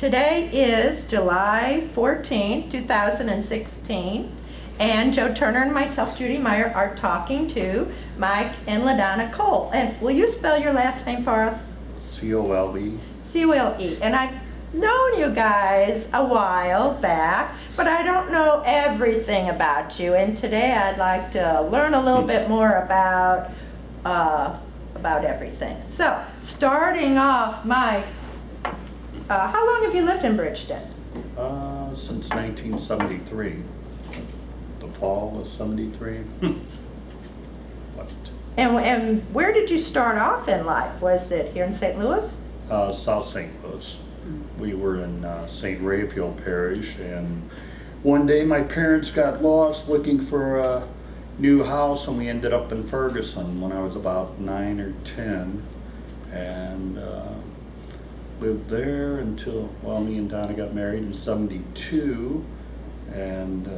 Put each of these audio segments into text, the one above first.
Today is July 14th, 2016, and Joe Turner and myself, Judy Meyer, are talking to Mike and LaDonna Cole. And will you spell your last name for us? C-O-L-E. C-O-L-E. And I've known you guys a while back, but I don't know everything about you. And today I'd like to learn a little bit more about everything. So, starting off, Mike, how long have you lived in Bridgeton? Since 1973. The fall of 73. What? And where did you start off in life? Was it here in St. Louis? South St. Louis. We were in St. Raphael Parish, and one day my parents got lost looking for a new house, and we ended up in Ferguson when I was about 9 or 10, and lived there until, well, me and Donna got married in 72, and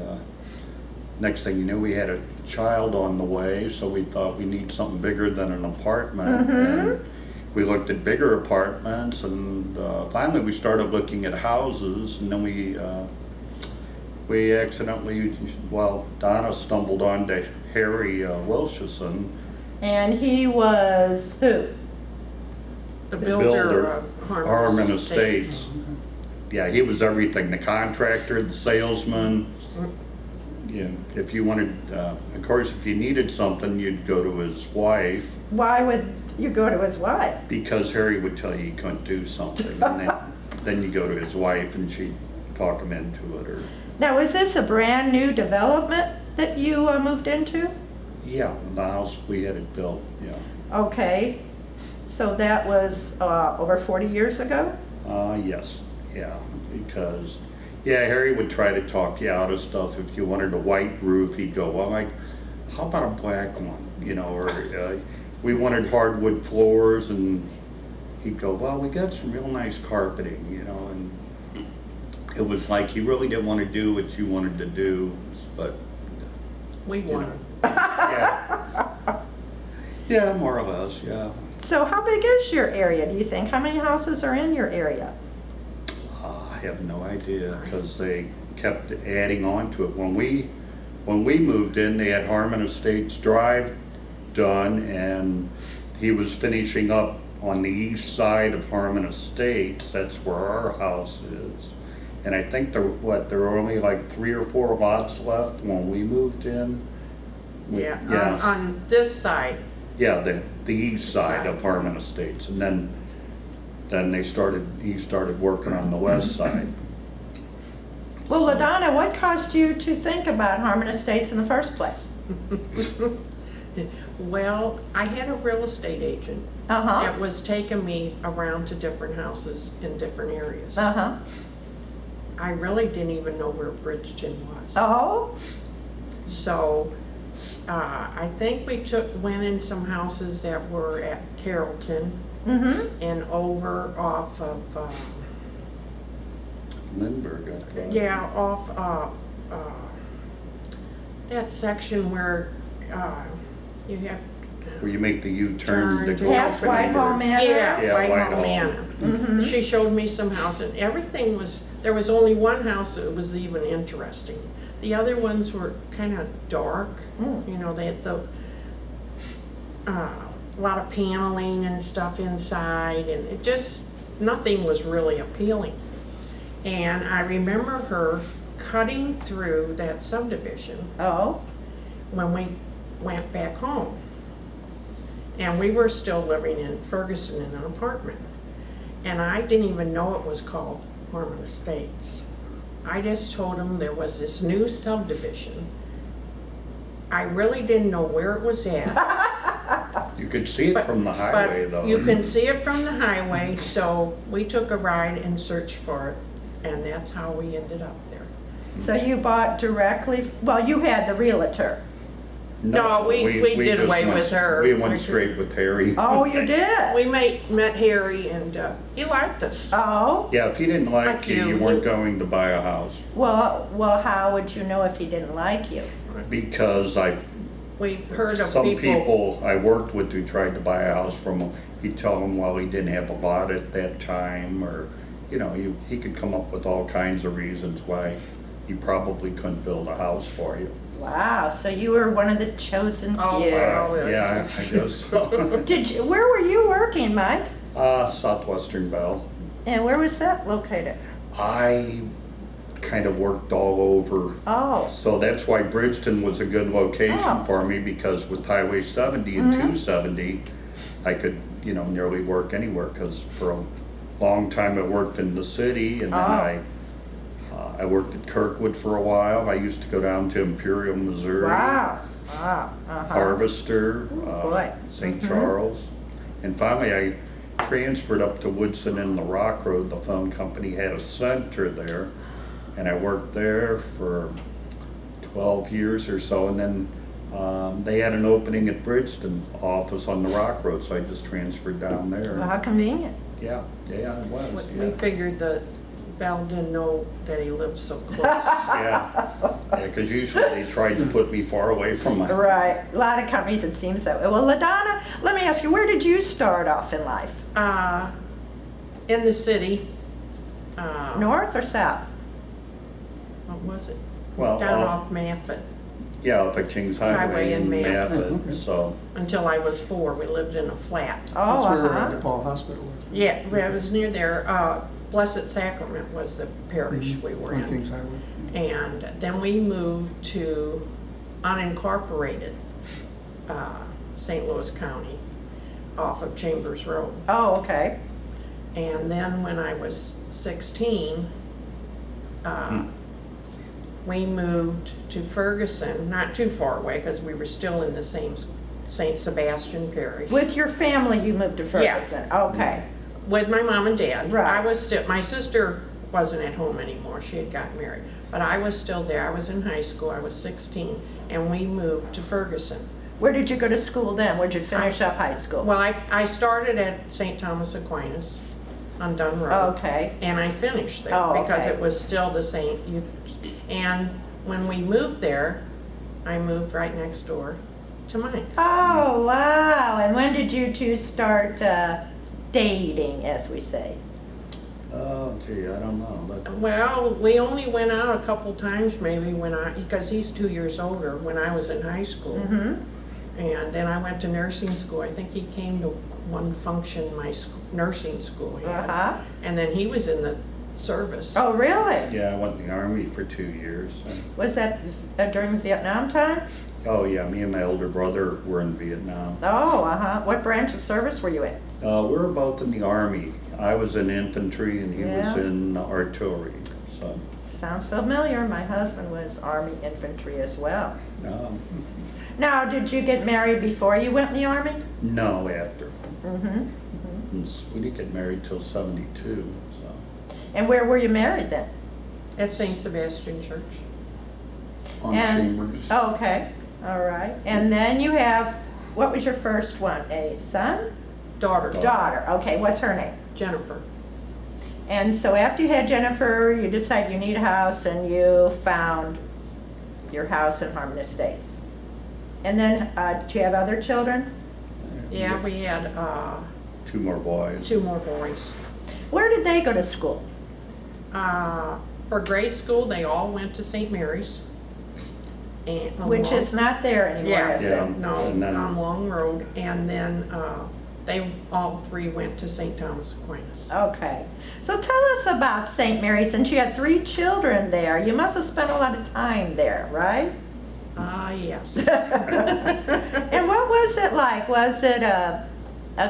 next thing you knew, we had a child on the way, so we thought we need something bigger than an apartment. And we looked at bigger apartments, and finally we started looking at houses, and then we accidentally, well, Donna stumbled onto Harry Wilshison. And he was who? The builder of Harmon Estates. Yeah, he was everything, the contractor, the salesman. Yeah, if you wanted, of course, if you needed something, you'd go to his wife. Why would you go to his wife? Because Harry would tell you couldn't do something, and then you go to his wife and she'd talk him into it. Or Now, is this a brand new development that you moved into? yeah, the house we had it built. Yeah. Okay, so that was over 40 years ago? Yes, yeah, because Harry would try to talk you out of stuff. If you wanted a white roof, he'd go, well, like, how about a black one? You know, or we wanted hardwood floors, and he'd go, well, we got some real nice carpeting, you know, and it was like he really didn't want to do what you wanted to do, but We won. Yeah, more or less, yeah. So how big is your area, do you think? How many houses are in your area? I have no idea, because they kept adding on to it. When we moved in, they had Harmon Estates Drive done, and he was finishing up on the east side of Harmon Estates. That's where our house is. And I think there were only like 3 or 4 lots left when we moved in. Yeah, on this side. Yeah, the east side of Harmon Estates, and then he started working on the west side. Well, LaDonna, what caused you to think about Harmon Estates in the first place? Well, I had a real estate agent that was taking me around to different houses in different areas. I really didn't even know where Bridgeton was. Oh? So I think we went in some houses that were at Carrollton and over off of Lambert, I thought. yeah, off that section where you have Where you make the U-turn to go Past up and Whitehall under. Manor? Yeah, Whitehall. Manor. She showed me some houses, and everything was, there was only one house that was even interesting. The other ones were kind of dark. You know, they had a lot of paneling and stuff inside, and it just, nothing was really appealing. And I remember her cutting through that subdivision when we went back home. And we were still living in Ferguson in an apartment. And I didn't even know it was called Harmon Estates. I just told him there was this new subdivision. I really didn't know where it was at. You could see it from the highway, though. You can see it from the highway, so we took a ride and searched for it, and that's how we ended up there. So you bought directly, well, you had the realtor. No, we did just away with her. We went straight with Harry. Oh, you did? We met Harry, and he liked us. Oh? Yeah, if he didn't like Like you, you. you weren't going to buy a house. Well, how would you know if he didn't like you? Because We heard of some people I worked with who tried to buy a house from him, he'd tell them, well, he didn't have a lot at that time, or you know, he could come up with all kinds of reasons why he probably couldn't build a house for you. Wow, so you were one of the chosen few. Oh, wow. Yeah, I guess so. Where were you working, Mike? Southwestern Bell. And where was that located? I kind of worked all over. Oh, So that's why Bridgeton was a good Oh. location for me, because with Highway 70 and 270, I could, you know, nearly work anywhere, because for a long time I worked in the city, and then I worked at Kirkwood for a while. I used to go down to Imperial, Missouri. wow. Wow. Harvester, boy. St. Charles. And finally, I transferred up to Woodson and the Rock Road. The phone company had a center there, and I worked there for 12 years or so. And then they had an opening at Bridgeton office on the Rock Road, so I just transferred down there. Well, how convenient. Yeah, it was. We Yeah, figured that Belle didn't know that he lived so close. yeah, because usually they tried to put me far away from my. Right. A lot of companies, it seems that way. Well, LaDonna, let me ask you, where did you start off in life? In the city. North or south? What was it? Well, Down off Maffett. Yeah, up at Kings Highway Highway in in Maffett. Maffett, Okay. so. Until I was 4, we lived in a flat. Oh, That's where uh-huh. DePaul Hospital was. Yeah, I was near there. Blessed Sacrament was the parish we were On in. Kings Highway. And then we moved to unincorporated St. Louis County off of Chambers Road. Oh, okay. And then when I was 16, we moved to Ferguson, not too far away because we were still in the same St. Sebastian parish. With your family, you moved to Ferguson? Okay. With my mom and dad. Right. I was still, my sister wasn't at home anymore, she had gotten married. But I was still there, I was in high school, I was 16, and we moved to Ferguson. Where did you go to school then? Where'd you finish up high school? Well, I started at St. Thomas Aquinas on Dunn Road. Okay. And I finished there Oh, because okay. it was still the same. And when we moved there, I moved right next door to Mike. Oh, wow. And when did you two start dating, as we say? Oh, gee, I don't know. Well, we only went out a couple times maybe because he's 2 years older, when I was in high school. Mm-hmm. And then I went to nursing school. I think he came to one function my nursing school had. Uh-huh. And then he was in the service. Oh, really? Yeah, I went in the Army for 2 years. Was that during Vietnam time? Oh, yeah, me and my older brother were in Vietnam. Oh, uh-huh. What branch of service were you in? We're both in the Army. I was in infantry and he was Yeah. in artillery, so. Sounds familiar. My husband was Army infantry as well. um, Now, did you get married before you went in the Army? No, after. Mm-hmm. We didn't get married till 72, so. And where were you married then? At St. Sebastian Church. On And- Chambers. Oh, okay. All right. And then you have, what was your first one? A son? Daughter. Daughter. Okay, what's her name? Jennifer. And so after you had Jennifer, you decided you need a house and you found your house in Harmon Estates. And then, did you have other children? Yeah, we had 2 more boys. 2 more boys. Where did they go to school? For grade school, they all went to St. Mary's. And Which is not there anymore, Yeah, is Yeah. it? no, And then- on Long Road. And then they all 3 went to St. Thomas Aquinas. Okay. So tell us about St. Mary, since you had 3 children there. You must have spent a lot of time there, right? Yes. And what was it like? Was it a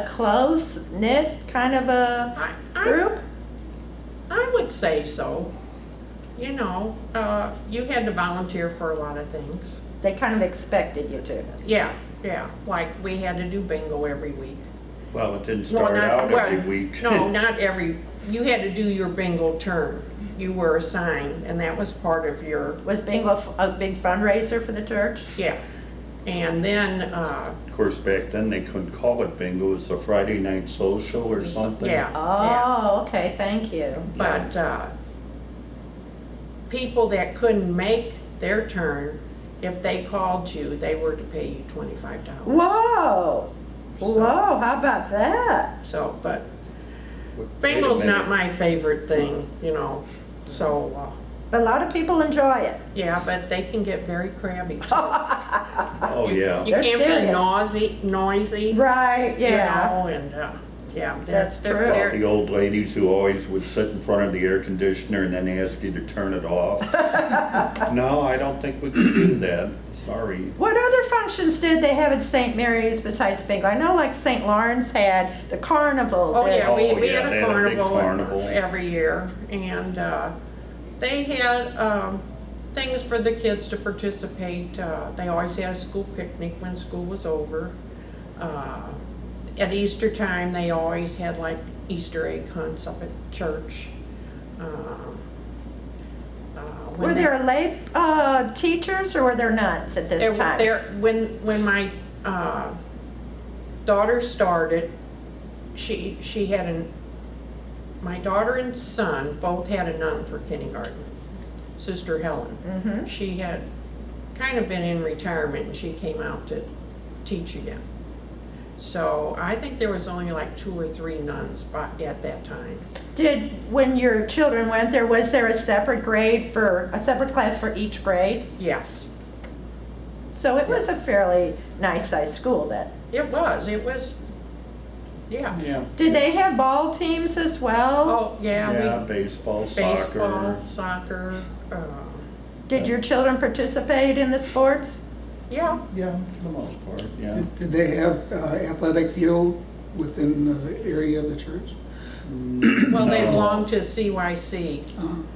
close-knit kind of a group? I would say so. You know, you had to volunteer for a lot of things. They kind of expected you to. Yeah, like we had to do bingo every week. Well, it didn't Well, start not- out every well, week. No, not every, you had to do your bingo turn. You were assigned, and that was part of your, Was bingo a big fundraiser for the church? yeah. And then, Of course, back then, they couldn't call it bingo. It was a Friday night social or something. yeah. Oh, okay, thank you. But people that couldn't make their turn, if they called you, they were to pay you $25. Whoa! Whoa, how about that? So, but Bingo's not my favorite thing, you know, so, But a lot of people enjoy it. yeah, but they can get very crabby. too. Oh, yeah. You They're can't serious. be noisy, Right, you yeah. know, and, yeah. That's true. The old ladies who always would sit in front of the air conditioner and then ask you to turn it off. No, I don't think we can do that. Sorry. What other functions did they have at St. Mary's besides bingo? I know like St. Lawrence had the carnival. Oh, yeah, we Oh, had yeah, a they had a big carnival carnival. every year, and they had things for the kids to participate. They always had a school picnic when school was over. At Easter time, they always had like Easter egg hunts up at church. When Were they- there lay teachers or were there nuns at this time? When my daughter started, she had my daughter and son both had a nun for kindergarten, Sister Helen. Mhm. She had kind of been in retirement and she came out to teach again. So I think there was only like 2 or 3 nuns at that time. When your children went there, was there a separate class for each grade? Yes, So it was a fairly nice sized school then. it was, yeah. Yeah. Did they have ball teams as well? Oh, yeah, Yeah, baseball, baseball, soccer. soccer, Did your children participate in the sports? yeah. Yeah, for the most part, yeah. Did they have athletic field within the area of the church? Well, they No. belonged to CYC,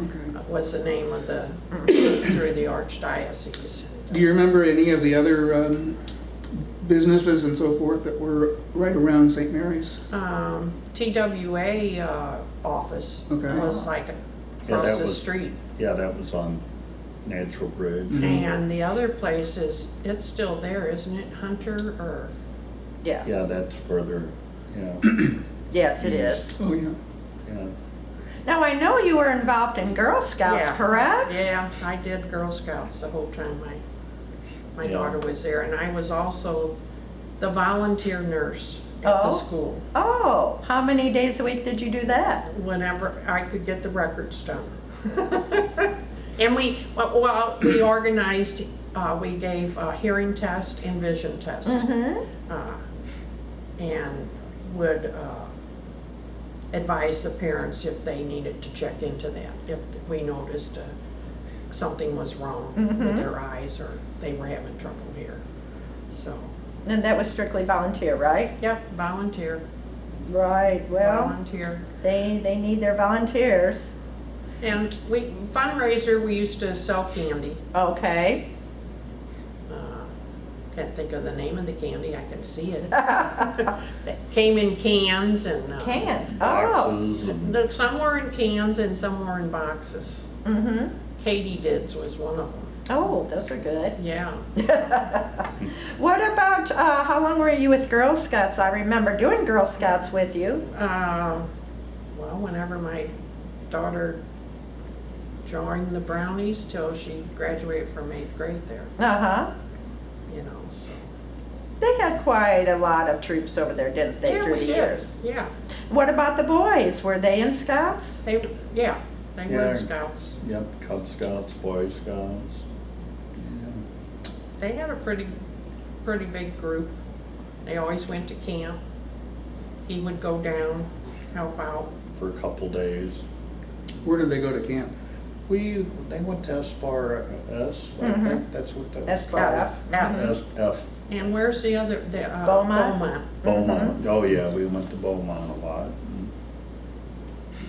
Okay. was the name of the, through the archdiocese. Do you remember any of the other businesses and so forth that were right around St. Mary's? TWA office Okay. was like Yeah, across that the was- street. Yeah, that was on Natural Bridge. And the other place it's still there, isn't it? Hunter or, Yeah. Yeah, that's further, yeah, Yes, it is. Oh, yeah. yeah. Now, I know you were involved in Girl Scouts, Yeah. correct? yeah, I did Girl Scouts the whole time my Yeah. daughter was there. And I was also the volunteer nurse at the Oh. school. Oh, how many days a week did you do that? Whenever I could get the records done. And we organized, we gave a hearing test and vision test. Mm-hmm. And would advise the parents if they needed to check into that, if we noticed something was wrong with their eyes or they were having trouble here. So, And that was strictly volunteer, right? yep, volunteer, Right, well, volunteer. they need their volunteers. And fundraiser, we used to sell candy. Okay. Can't think of the name of the candy, I can see it. That came in cans and. Cans, oh. Boxes and, Some were in cans and some were in boxes. Mm-hmm. Katydids was one of them, Oh, those are good. yeah. What about, how long were you with Girl Scouts? I remember doing Girl Scouts with you. Well, whenever my daughter joined the Brownies till she graduated from 8th grade there, Uh-huh. you know, so. They had quite a lot of troops over there, didn't they, Yeah, through we the did. years? Yeah, What about the boys? Were they in Scouts? they were Yeah. in Scouts. yep, Cub Scouts, Boy Scouts. Yeah. They had a pretty big group. They always went to camp. He would go down, help out. For a couple days. Where did they go to camp? They went to SPAR-S, I Mhm. think that's what that was SPAR-F. called. SF, And where's the other, Beaumont? Beaumont. Beaumont. Oh, yeah, we went to Beaumont a lot.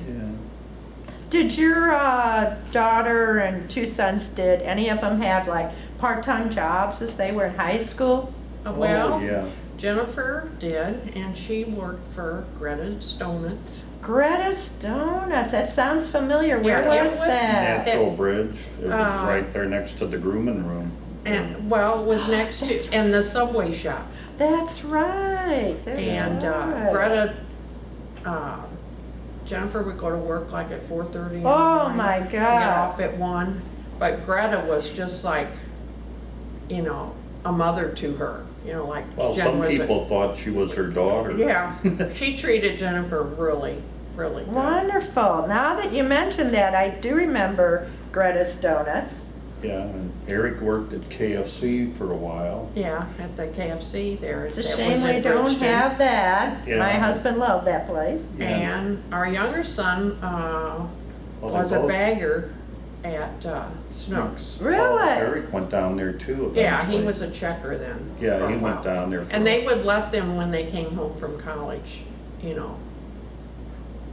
Yeah. Did your daughter and 2 sons, did any of them have like part-time jobs as they were in high school? Well, Oh, yeah. Jennifer did, and she worked for Greta's Donuts. Greta's Donuts, that sounds familiar. Where Yeah, it was was that? Natural Bridge, it was Uh, right there next to the grooming room. And, well, it was next That's to, and the Subway shop. That's right. That's And right. Greta, Jennifer would go to work like at 4:30 in the Oh morning, my get God. off at 1. But Greta was just like, you know, a mother to her, you know, like Well, Jen some was people thought she was her daughter. Yeah, she treated Jennifer really really good. Wonderful. Now that you mentioned that, I do remember Greta's Donuts. Yeah, and Eric worked at KFC for a while. Yeah, at the KFC there. It's a that shame was in we don't Bridgeton. have that. Yeah. My husband loved that place. Yeah. And our younger son Well, they was a both- bagger at Snooks. Well, Really? Eric went down there too eventually. Yeah, he was a checker then. Yeah, for he a went while. down there for. And they would let them, when they came home from college, you know,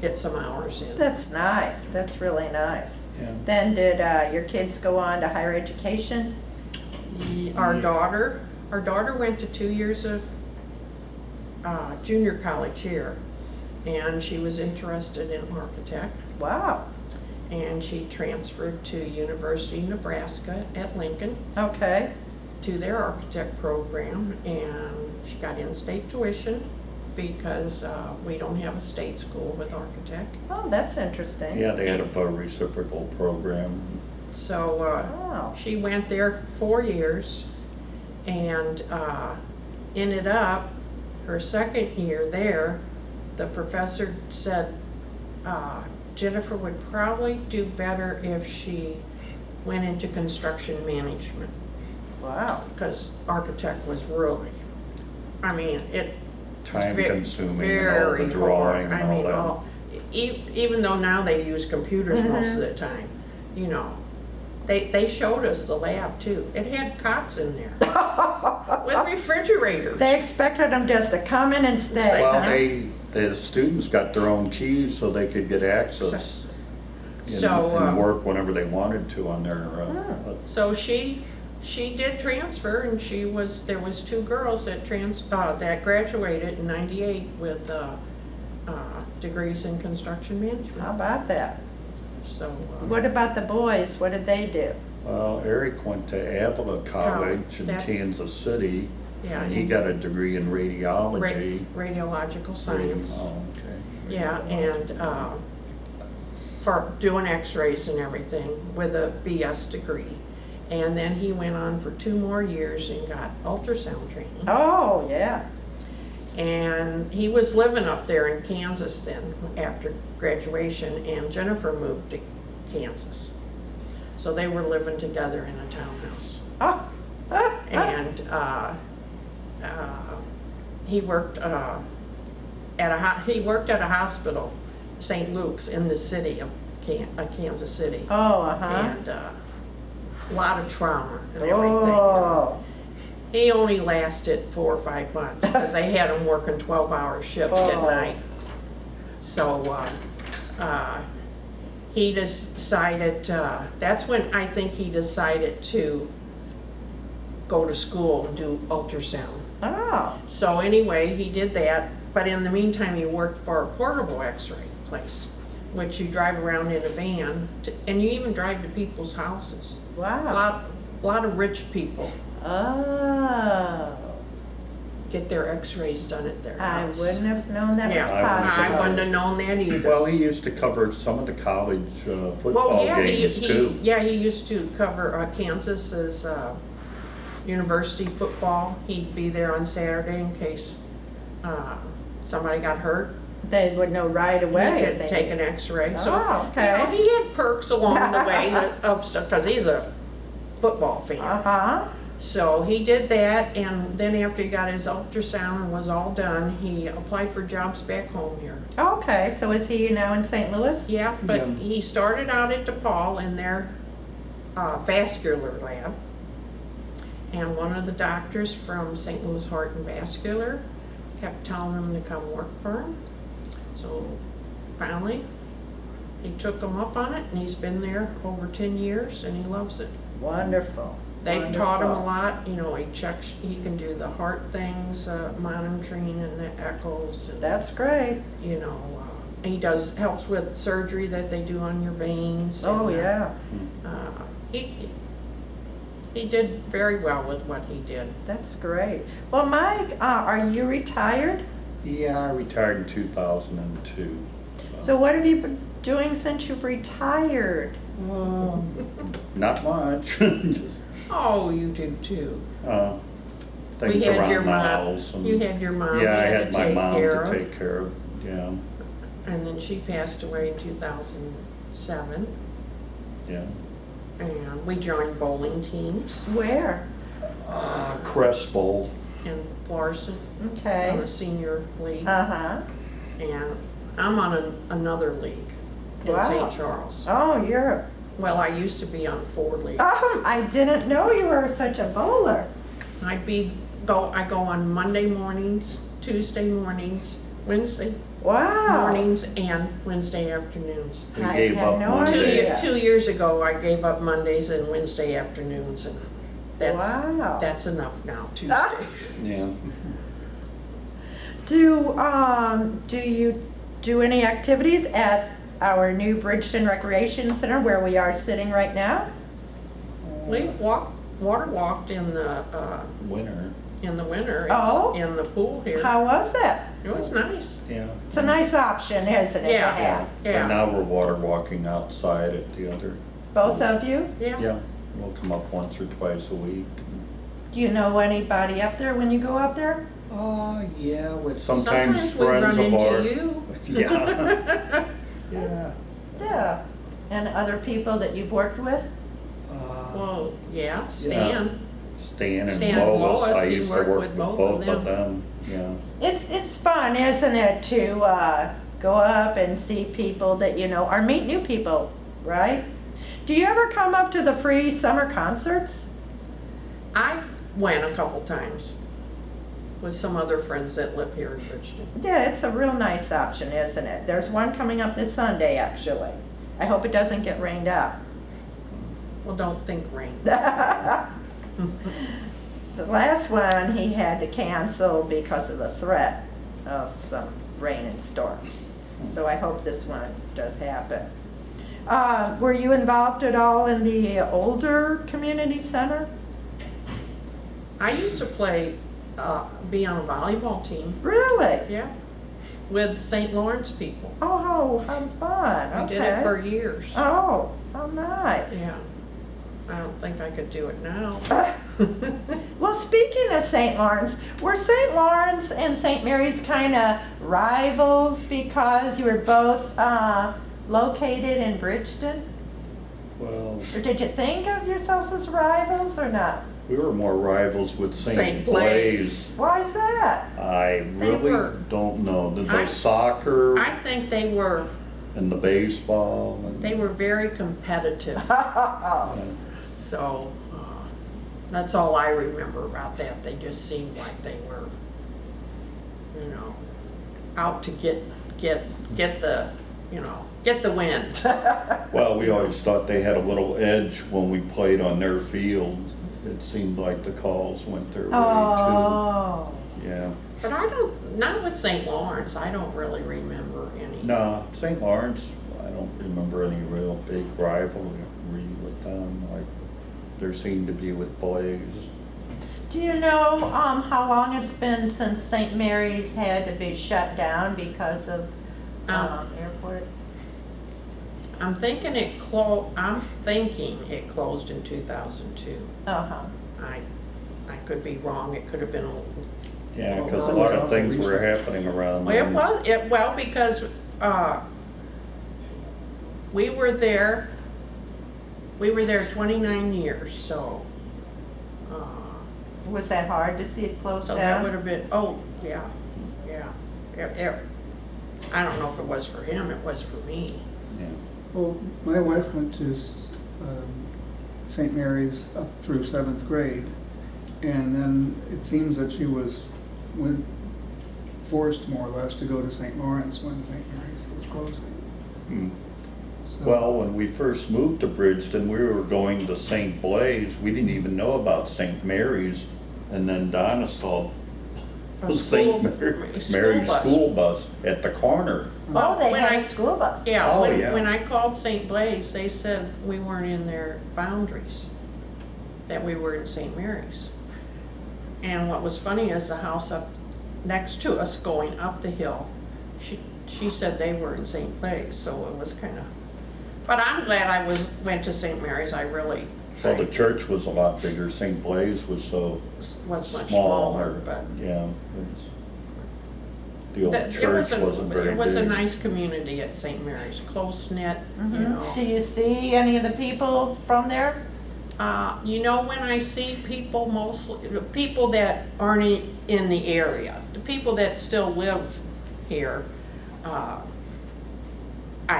get some hours in. That's nice. That's really nice. Yeah. Then did your kids go on to higher education? Our daughter went to 2 years of junior college here, and she was interested in architect, Wow. and she transferred to University of Nebraska at Lincoln Okay. to their architect program, and she got in-state tuition because we don't have a state school with architect. Oh, that's interesting. Yeah, they had a reciprocal program. So Oh. she went there 4 years and ended up, her second year there, the professor said Jennifer would probably do better if she went into construction management, Wow. because architect was really, I mean, it Time ve- consuming and all very the drawing hard. and I mean, all even though now they use computers most Mm-hmm. of the time, you know, they showed us the lab too. It had cots in there with refrigerators. They expected them just to come in and stay. Well, huh? the students got their own keys so they could get access and So, work whenever they wanted to on their, So she did transfer, and there was 2 girls that that graduated in '98 with degrees in construction How management. about that? So What about the boys? What did they do? well, Eric went to Avila College in That's- Kansas City. Yeah, And he got a degree in radiology. radiological science. Oh, okay. Yeah, and for doing x-rays and everything with a BS degree. And then he went on for 2 more years and got ultrasound training. Oh, yeah. And he was living up there in Kansas then after graduation, and Jennifer moved to Kansas. So they were living together in a townhouse. Oh. And he worked at a hospital, St. Luke's, in the city of Kansas City. Oh, uh-huh. And a lot of trauma and everything. Oh. He only lasted 4 or 5 months because they had him working 12-hour shifts at Oh. night. So he decided, that's when I think he decided to go to school and do ultrasound. Oh. So anyway, he did that, but in the meantime, he worked for a portable x-ray place, which you drive around in a van, and you even drive to people's houses. A Wow. lot of rich people Oh. get their x-rays done at their I house. wouldn't have known that was Yeah, possible. I wouldn't have known that either. Well, he used to cover some of the college football games too. he used to cover Kansas's university football. He'd be there on Saturday in case somebody got hurt. They would know right away. He if could they- take an x-ray. So, Oh, okay. you know, he had perks along the way of stuff, because he's a football fan. Uh-huh. So he did that, and then after he got his ultrasound and was all done, he applied for jobs back home here. Okay, so is he now in St. Louis? Yeah, but Yeah. he started out at DePaul in their vascular lab. And one of the doctors from St. Louis Heart and Vascular kept telling him to come work for him. So finally, he took him up on it, and he's been there over 10 years, and he loves it. Wonderful. They taught him a Wonderful. lot, you know, he can do the heart things, monitoring and the echoes, and, That's great. you know, he helps with surgery that they do on your veins. Oh, and, yeah. He did very well with what he did. That's great. Well, Mike, are you retired? Yeah, I retired in 2002. So what have you been doing since you've retired? Not much. Just Oh, you did too. things We had around your the mom. house. And, You had your mom. yeah, you I had had to my take mom care to of. take care of. Yeah. and then she passed away in 2007. Yeah. And we joined bowling teams Where? Crest Bowl. in Florissant on Okay. a senior league. Uh-huh. And I'm on another league in Wow. St. Charles. Oh, you're, Well, I used to be on 4 leagues. I didn't know you were such a bowler. I go on Monday mornings, Tuesday mornings, Wednesday Wow. mornings, and Wednesday afternoons. We I gave had up no Monday. idea. 2 years ago, I gave up Mondays and Wednesday afternoons, and Wow. that's enough now, Tuesday. Yeah. Do you do any activities at our new Bridgeton Recreation Center where we are sitting right now? We've water walked in the Winter. winter. Oh. In the pool here. How was that? It was nice. Yeah. It's a nice option, isn't it, to Yeah. have? Yeah. But now we're water walking outside at the other. Both of you? Yeah. Yeah. We'll come up once or twice a week. Do you know anybody up there when you go up there? Yeah, with sometimes we run friends of into ours. you. Yeah. Yeah. Yeah. And other people that you've worked with? Well, yeah, Stan. Stan and Stan and Lois, Lois, I you used to work work with with both both of of them, yeah. It's fun, isn't it, to go up and see people that you know, or meet new people, right? Do you ever come up to the free summer concerts? I went a couple times with some other friends that live here in Bridgeton. Yeah, it's a real nice option, isn't it? There's one coming up this Sunday, actually. I hope it doesn't get rained out. Well, don't think rain. The last one, he had to cancel because of the threat of some rain and storms. So I hope this one does happen. Were you involved at all in the older community center? I used to be on a volleyball team. Really? Yeah. With St. Lawrence people. Oh, how fun. I Okay. did it for years. Oh, how nice. Yeah. I don't think I could do it now. Well, speaking of St. Lawrence, were St. Lawrence and St. Mary's kind of rivals because you were both located in Bridgeton? Well, Or did you think of yourselves as rivals or not? we were more rivals with St. St. Blaise. Why is that? I They really were. don't know. The I- soccer I think they were and the baseball and. very competitive. Oh, So that's all I remember about that. They just seemed like they were, out to get the, get the win. Well, we always thought they had a little edge when we played on their field. It seemed like the calls went their way oh. too. Yeah. But not with St. Lawrence. I don't really remember any. No, St. Lawrence, I don't remember any real big rivalry with them like there seemed to be with Blaze. Do you know how long it's been since St. Mary's had to be shut down because of airport? I'm thinking it closed in 2002. Uh-huh. I could be wrong. It could have been Yeah, because a lot of things were happening around Well, then. because we were there 29 years, so Was that hard to see it close so that down? would have been, oh, yeah. I don't know if it was for him, it was for me. Yeah. Well, my wife went to St. Mary's up through 7th grade, and then it seems that she was forced more or less to go to St. Lawrence when St. Mary's was closing. Hmm. So- Well, when we first moved to Bridgeton, we were going to St. Blaise. We didn't even know about St. Mary's. And then Donna saw A the school- St. Mary's bus. school bus at the corner. Oh, they When had I- a school bus. Yeah, Oh, yeah. when I called St. Blaise, they said we weren't in their boundaries, that we were in St. Mary's. And what was funny is the house up next to us going up the hill, she said they were in St. Blaise, so it was kind of, but I'm glad I went to St. Mary's. I really Well, the church was a lot bigger. St. Blaise was so was much small. smaller, but Yeah. it's- The old church wasn't very big. It was a nice community at St. Mary's, close-knit, you know. Do you see any of the people from there? You know, when I see people, mostly, the people that aren't in the area, the people that still live here, I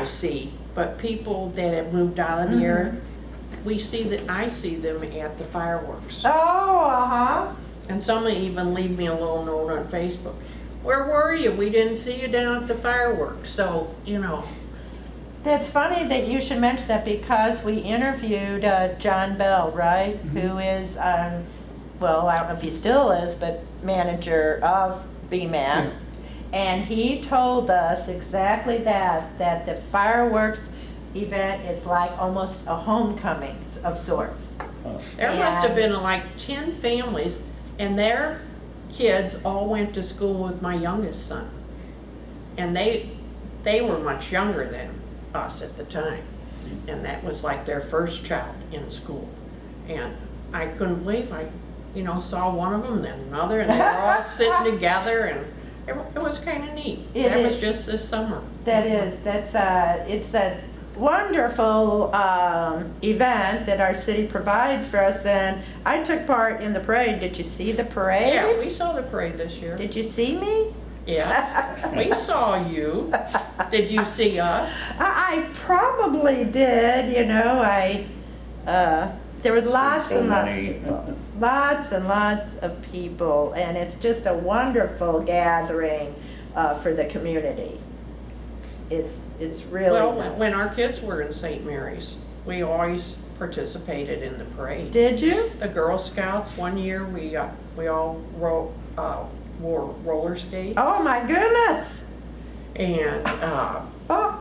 see, but people that have moved out of the area, I see them at the fireworks. Oh, uh-huh. And some even leave me a little note on Facebook. Where were you? We didn't see you down at the fireworks. So, you know. That's funny that you should mention that because we interviewed John Bell, right? Who is, well, I don't know if he still is, but manager of BMAN. Yeah. And he told us exactly that the fireworks event is like almost a homecoming of sorts. There must have been like 10 families, and their kids all went to school with my youngest son. And they were much younger than us at the time. And that was like their first child in school. And I couldn't believe saw one of them, then another, and they were all sitting together, and it was kind of neat. That was just this summer. It's a wonderful event that our city provides for us, and I took part in the parade. Did you see the parade? Yeah, we saw the parade this year. Did you see me? Yes, we saw you. Did you see us? I probably did, there were lots So and lots of many. people. Lots and lots of people, and it's just a wonderful gathering for the community. It's really Well, nice. when our kids were in St. Mary's, we always participated in the parade. Did you? The Girl Scouts, one year, we all wore roller skates. Oh my goodness! And Oh,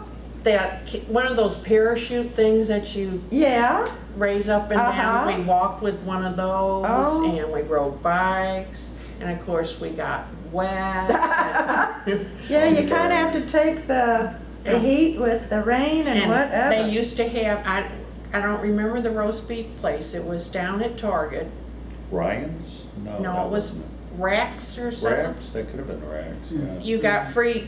one of those parachute things that you yeah. raise up and Uh-huh. down, we walked with one of those, Oh. and we rode bikes, and of course we got wet. Yeah, you kind of have to take the Yeah. heat with the rain and whatever. They used to have, I don't remember the roast beef place, it was down at Target. Ryan's? No, that it was wasn't Racks or something. Racks, that could have been Racks, yeah. You got free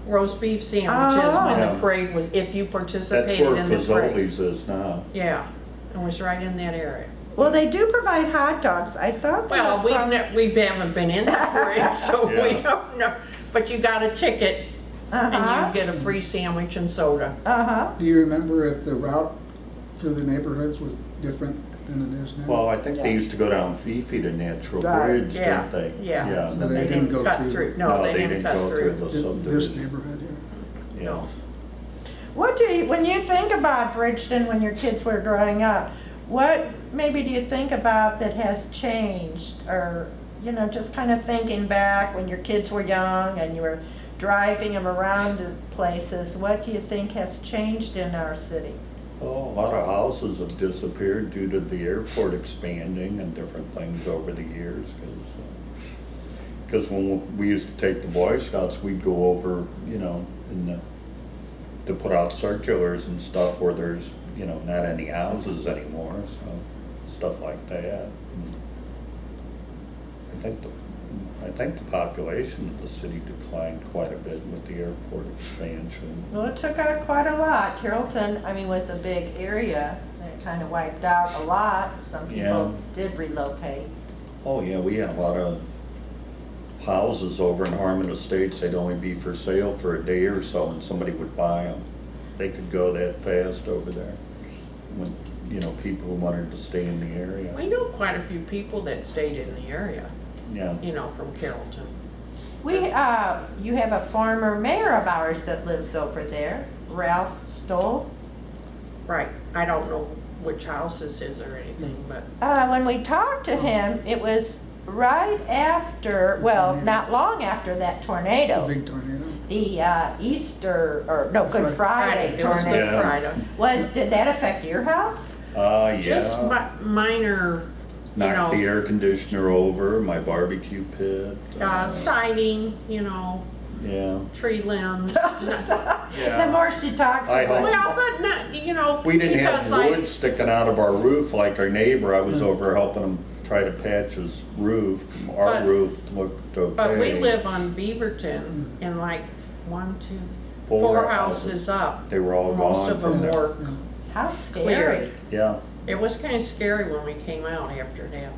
roast beef sandwiches Oh. when Yeah. the parade was, if you That's participated where in the parade. Fazoli's is now. Yeah, it was right in that area. Well, they do provide hot dogs. I thought they Well, were from- we haven't been in the parade, so we Yeah. don't know. But you got a ticket and Uh-huh. you get a free sandwich and soda. Uh-huh. Do you remember if the route through the neighborhoods was different than it is now? Well, I think they Yeah. used to go down Fifi to Natural Right. Bridge, Yeah, didn't they? yeah. Yeah, So then They they didn't didn't go cut through- through, no, they didn't cut go through. the This subdivision. neighborhood here. Yeah. When you think about Bridgeton when your kids were growing up, what maybe do you think about that has changed? Or, just kind of thinking back when your kids were young and you were driving them around to places, what do you think has changed in our city? Oh, a lot of houses have disappeared due to the airport expanding and different things over the years. Because when we used to take the Boy Scouts, we'd go over, to put out circulars and stuff where there's, not any houses anymore, so stuff like that. I think the population of the city declined quite a bit with the airport expansion. Well, it took out quite a lot. Carrollton, was a big area. It kind of wiped out a lot. Some people did relocate. Oh, yeah, we had a lot of houses over in Harmon Estates. They'd only be for sale for a day or so, and somebody would buy them. They could go that fast over there when, people wanted to stay in the area. We know quite a few people that stayed in the area, Yeah. from Carrollton. You have a former mayor of ours that lives over there, Ralph Stoll. Right, I don't know which house this is or anything, but When we talked to him, it was right after, well, not long after that A tornado. big tornado. The Good Friday it was tornado. Good Yeah. Friday. Did that affect your house? Just Yeah. minor, Knocked the air conditioner over, my barbecue pit. siding, Yeah. tree limbs. The more she talks I about it. Well, but not, We didn't because have wood sticking out of our roof like our neighbor. I was over helping him try to patch his roof. Our But- roof looked okay. But we live on Beaverton and like one, two, Four four houses. houses up. They were all Most gone of from them there. were How scary. cleared. Yeah. It was kind of scary when we came out after it happened.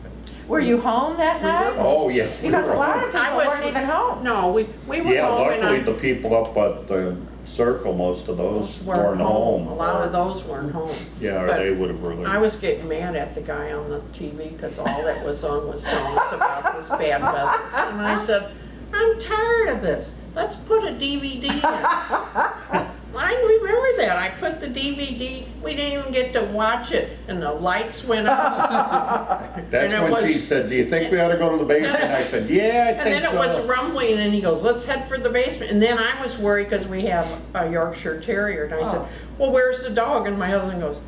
Were you home that We were night? Oh, yeah. we Because were a lot home. of people I was- weren't even home. No, we were Yeah, home and luckily I the people up at the circle, most of those weren't weren't home. A lot of those weren't home. Yeah, or But they would have really. I was getting mad at the guy on the TV because all that was on was telling us about this bad weather. And I said, I'm tired of this. Let's put a DVD in. I remember that. I put the DVD. We didn't even get to watch it, and the lights went out. That's and it when she was- said, do you think we ought to go to the basement? I said, yeah, I And think then it was so. rumbling, and he goes, let's head for the basement. And then I was worried because we have a Yorkshire Terrier. And I said, Oh. well, where's the dog? And my husband goes,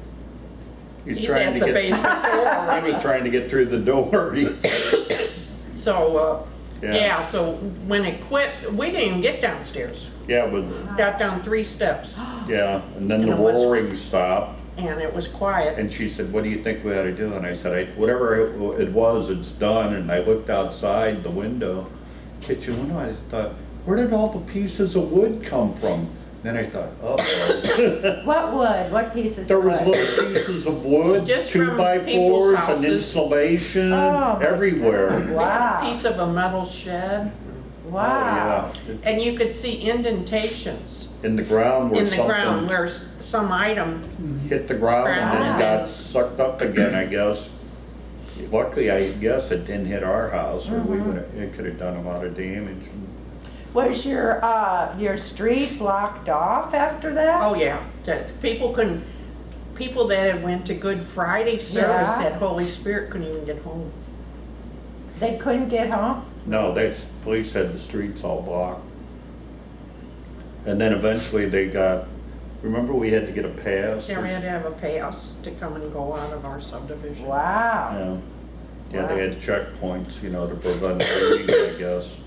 he's trying at to the get. basement door. He was trying to get through the door. So, Yeah. yeah, so when it quit, we didn't even get downstairs. Yeah, but, Got down 3 steps, yeah, and then And the it was- roaring stopped, and it was quiet. and she said, what do you think we ought to do? And I said, whatever it was, it's done, and I looked outside the window, kitchen window, I just thought, where did all the pieces of wood come from? Then I thought, uh-oh. What wood? What pieces There of was wood? little pieces of wood, Just from 2x4s people's and houses. insulation, Oh, my everywhere. We had a Wow. piece of a metal shed, Wow. Oh, yeah. and you could see indentations In the ground where in the ground something where some item, hit the ground and then Ground. got sucked up again, I guess. Luckily, I guess it didn't hit our house, or we would, it could have done a lot of damage. Was your street blocked off after that? oh yeah, that people couldn't, people that had went to Good Friday service Yeah. at Holy Spirit couldn't even get home. They couldn't get home? No, that's, police had the streets all blocked. And then eventually they got, remember we had to get a pass? Yeah, we had to have a pass to come and go out of our subdivision. Wow. Yeah, yeah, they had checkpoints, you know, to prevent looting, I guess.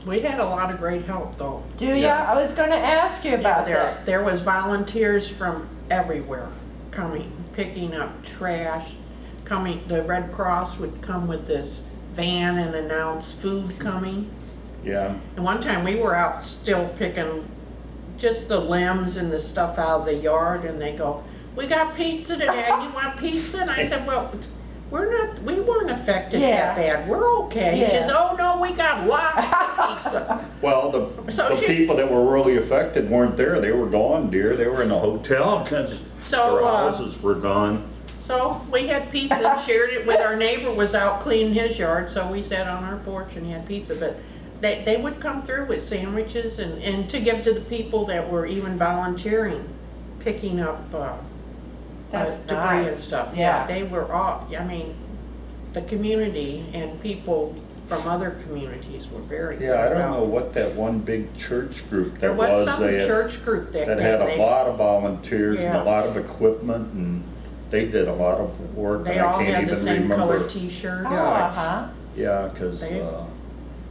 We had a lot of great help though. Do ya? Yeah. I was gonna ask you about that. There was volunteers from everywhere coming, picking up trash, coming, the Red Cross would come with this van and announce food coming. Yeah, And one time we were out still picking just the limbs and the stuff out of the yard and they go, we got pizza today, you want pizza? And I said, well, we weren't affected Yeah. that bad, we're okay. She Yeah. says, oh no, we got lots of pizza. well, the So she- people that were really affected weren't there, they were gone, dear, they were in a hotel, because So, their houses were gone. So we had pizza and shared it with our neighbor was out cleaning his yard, so we sat on our porch and had pizza. But they would come through with sandwiches and to give to the people that were even volunteering, picking up That's debris and nice. stuff. Yeah. They were all, I mean, the community and people from other communities were very good Yeah, I don't about- know what that one big church group There that was was. some They had- church group that That had a they- lot of volunteers and Yeah. a lot of equipment, and they did a lot of work, They and all I had can't the even same remember. colored T-shirt. Oh, Yeah. uh-huh. Yeah, They-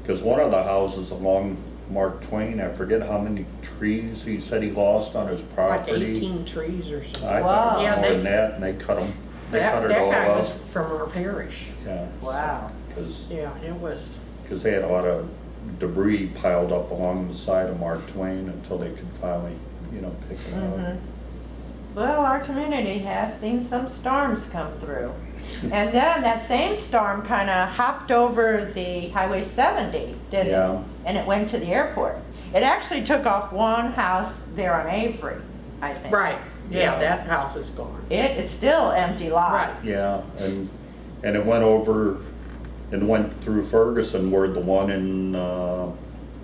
because one of the houses along Mark Twain, I forget how many trees he said he lost on his Like property. 18 trees or something. I Wow. thought it Yeah, was more they- than that, and they cut them, they cut That it all guy was up. from our parish. Yeah. Wow. Yeah, it was. Because they had a lot of debris piled up along the side of Mark Twain until they could finally, you know, pick it up. Well, our community has seen some storms come through. And then that same storm kind of hopped over the Highway 70, didn't it? Yeah. And it went to the airport. It actually took off one house there on Avery, I think. Right, yeah, Yeah. that house is gone. It's still empty lot. Right. Yeah, and it went over, and went through Ferguson, where the one in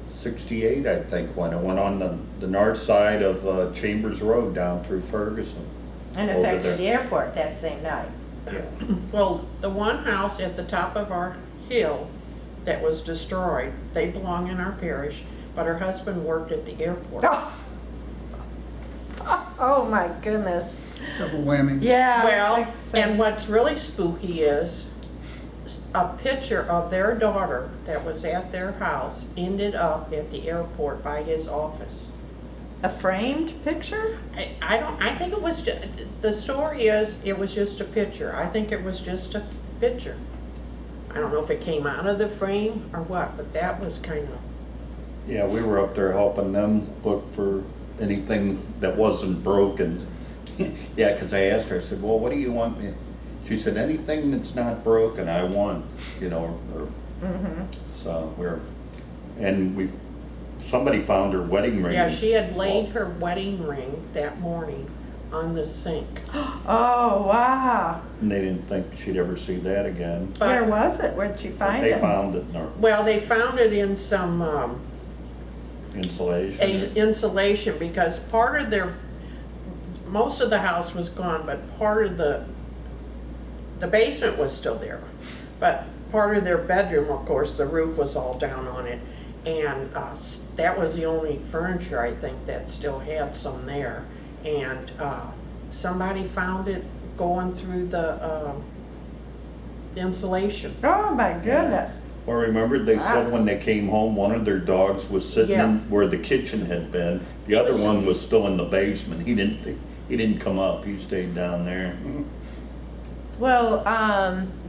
68, I think, went. It went on the north side of Chambers Road down through Ferguson. And Over affected there. the airport that same night. Yeah, Well, the one house at the top of our hill that was destroyed, they belong in our parish, but her husband worked at the airport. Oh, my goodness. Double whammy. Yeah. Well, and what's really spooky is a picture of their daughter that was at their house ended up at the airport by his office. a framed picture? I think it was, the story is, it was just a picture. I think it was just a picture. I don't know if it came out of the frame or what, but that was kind of, Yeah, we were up there helping them look for anything that wasn't broken. Yeah, because I asked her, I said, well, what do you want me? She said, anything that's not broken, I want, you know, or, so somebody found her wedding ring. yeah, she had laid her wedding ring that morning on the sink. Oh, wow. And they didn't think she'd ever see that again. Where But, was it? Where'd you find They it? found it in our well, they found it in some insulation. insulation because part of most of the house was gone, but part of the basement was still there. But part of their bedroom, of course, the roof was all down on it. And that was the only furniture, I think, that still had some there. And somebody found it going through the insulation. Oh, my goodness. Well, remember they said when they came home, one of their dogs was sitting Yeah. in where the kitchen had been. The other one was still in the basement. He didn't come up. He stayed down there. Well,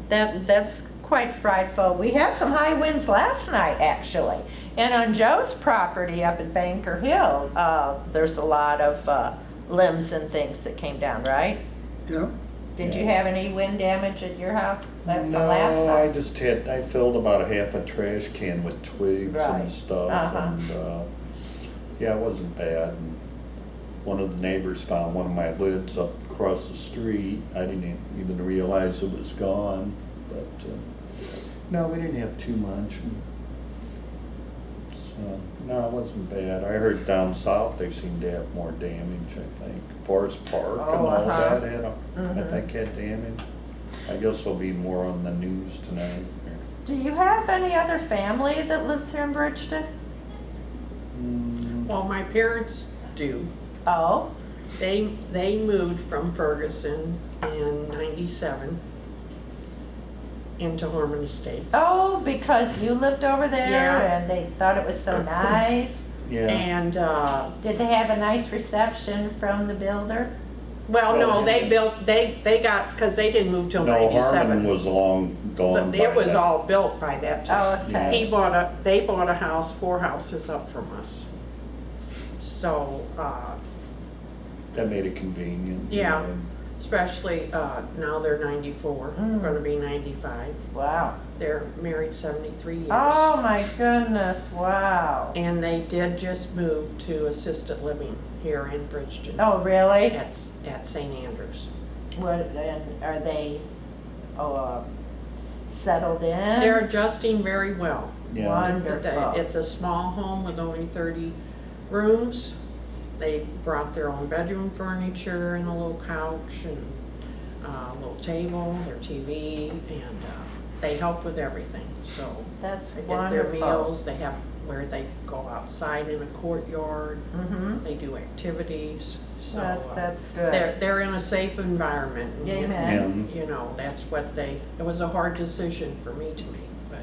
that's quite frightful. We had some high winds last night, actually. And on Joe's property up at Banker Hill, there's a lot of limbs and things that came down, right? Yeah, Did you Yeah. have any wind damage at your house from No, last I night? just I filled about a half a trash can with twigs Right. and stuff. Uh-huh. And yeah, it wasn't bad. And one of the neighbors found one of my lids up across the street. I didn't even realize it was gone. But no, we didn't have too much. So, no, it wasn't bad. I heard down south they seemed to have more damage, I think. Forest Park and Oh, all uh-huh. that I think had damage. I guess there'll be more on the news tonight. Do you have any other family that lives here in Bridgeton? Mm, Well, my parents do. Oh, They moved from Ferguson in '97 into Horman Estates. oh, because you lived over there Yeah. and they thought it was so nice. Yeah, And, Did they have a nice reception from the builder? well, no, Well, they built, they got, because they didn't move till no, Harmon '97. was long gone But by it was then. all built by that time. Oh, okay. They bought a house, 4 houses up from us. So, That made it convenient. Yeah. especially, now they're 94, Mm. gonna be 95. Wow. They're married 73 years. Oh, my goodness, wow. And they did just move to assisted living here in Bridgeton. Oh, really? At St. Andrews. What, and are they, settled in? They're adjusting very well. Yeah, Wonderful. It's a small home with only 30 rooms. They brought their own bedroom furniture and a little couch and a little table, their TV, and they help with everything. So That's they get their wonderful. meals, they have where they can go outside in a courtyard. Mm-hmm. They do activities. So That's good. they're in a safe environment. And, Amen. yeah. You know, that's what it was a hard decision for me to make, but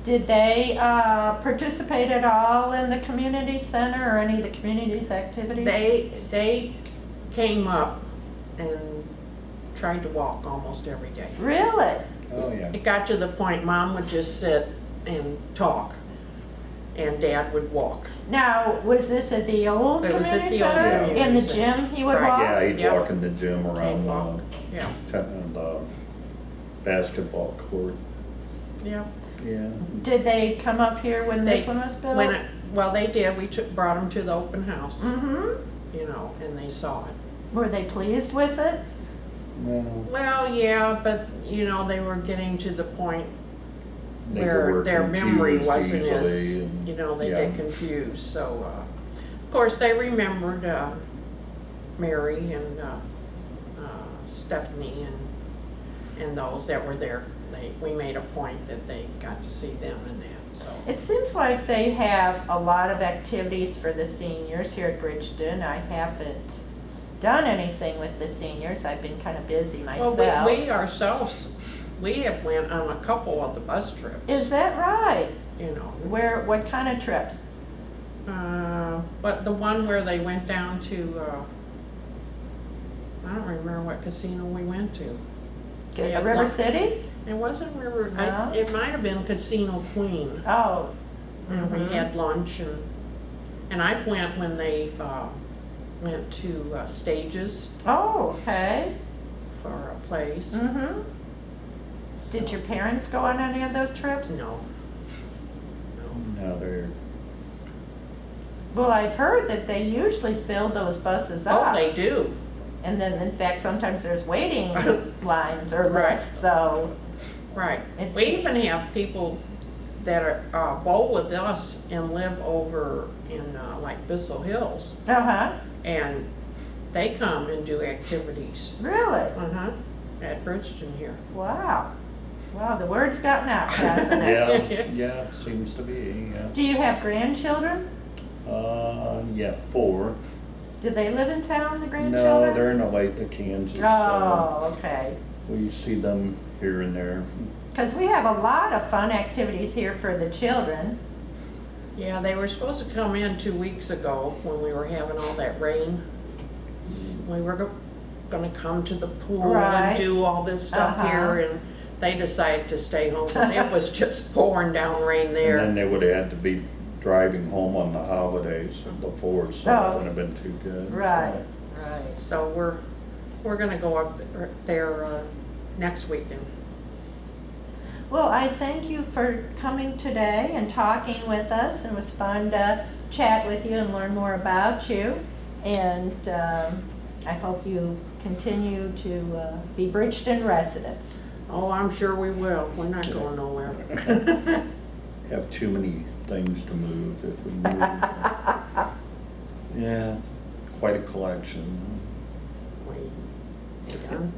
Did they participate at all in the community center or any of the community's activities? they came up and tried to walk almost every day. Really? Oh, yeah. It got to the point Mom would just sit and talk, and Dad would walk. Now, was this at the old It was at community the old center? community In the center. gym he would Right. walk? Yeah, he'd Yeah. walk in the gym They'd around walk. Yeah, the basketball court. yeah. Yeah. Did they come up here when this one was built? Well, they did. We brought them to the open house, Mm-hmm. you know, and they saw it. Were they pleased with it? Well, Well, yeah, but, you know, they were getting to the point they where were their memory confused wasn't as, easily and- you know, they yeah. get confused. So, of course, they remembered Mary and Stephanie and those that were there. We made a point that they got to see them and that, so. It seems like they have a lot of activities for the seniors here at Bridgeton. I haven't done anything with the seniors. I've been kind of busy myself. Well, we ourselves, we have went on a couple of the bus trips, Is that right? you know. What kind of trips? But the one where they went down to, I don't remember what casino we went to. Yeah, River City? It wasn't River, No? it might have been Casino Queen. Oh. And we Mhm. had lunch and I've went when they've, went to Stages Oh, okay. for a place. Mm-hmm. Did your parents go on any of those trips? No. No. Now they're, Well, I've heard that they usually fill those buses Oh, up. they do. And then, in fact, sometimes there's waiting lines or Right. lists, so. Right. It's- We even have people that are, bowl with us and live over in, like Bissell Hills. Uh-huh, And they come and do activities. really? Uh-huh. At Bridgeton here. Wow. Wow, the word's gotten out fast enough. yeah, it seems to be, yeah. Do you have grandchildren? Yeah, 4. Do they live in town, the No, grandchildren? they're in Olathe, Kansas. Oh, okay. We see them here and there. Because we have a lot of fun activities here for the children. Yeah, they were supposed to come in 2 weeks ago when we were having all that rain. We were gonna come to the pool Right. and do all this stuff Uh-huh. here, and they decided to stay home 'cause it was just pouring down rain And then there. they would have had to be driving home on the holidays before, so Oh. it wouldn't have been too good. Right, right. So we're gonna go up there next weekend. Well, I thank you for coming today and talking with us. It was fun to chat with you and learn more about you. And I hope you continue to be Bridgeton residents. Oh, I'm sure we will. We're not going nowhere. Have too many things to move if we move. Yeah, quite a collection. We done?